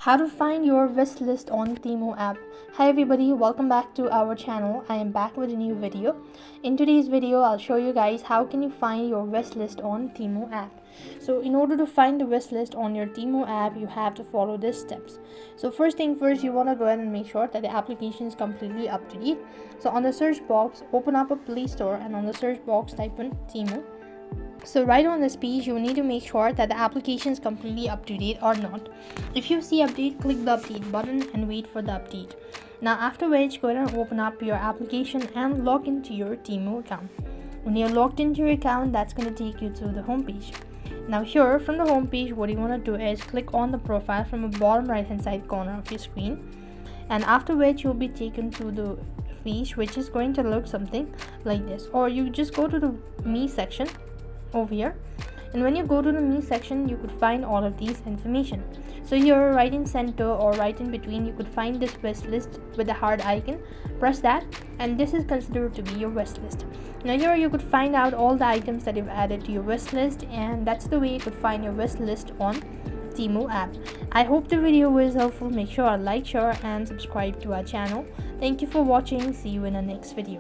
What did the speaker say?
How to find your wish list on Temu app. Hi everybody, welcome back to our channel. I am back with a new video. In today's video I'll show you guys how can you find your wish list on Temu app. So in order to find the wish list on your Temu app, you have to follow these steps. So first thing first, you want to go ahead and make sure that the application is completely up to date. So on the search box, open up a Play Store and on the search box type in Temu. So right on this page, you need to make sure that the application is completely up to date or not. If you see update, click the update button and wait for the update. Now after which, go ahead and open up your application and log into your Temu account. When you're logged into your account, that's going to take you to the home page. Now here from the home page, what you want to do is click on the profile from the bottom right hand side corner of your screen, and after which you'll be taken to the page which is going to look something like this. Or you just go to the me section over here, and when you go to the me section, you could find all of these information. So here right in center or right in between, you could find this wish list with the heart icon. Press that and this is considered to be your wish list. Now here you could find out all the items that you've added to your wish list, and that's the way you could find your wish list on Temu app. I hope the video was helpful. Make sure to like, share and subscribe to our channel. Thank you for watching. See you in the next video.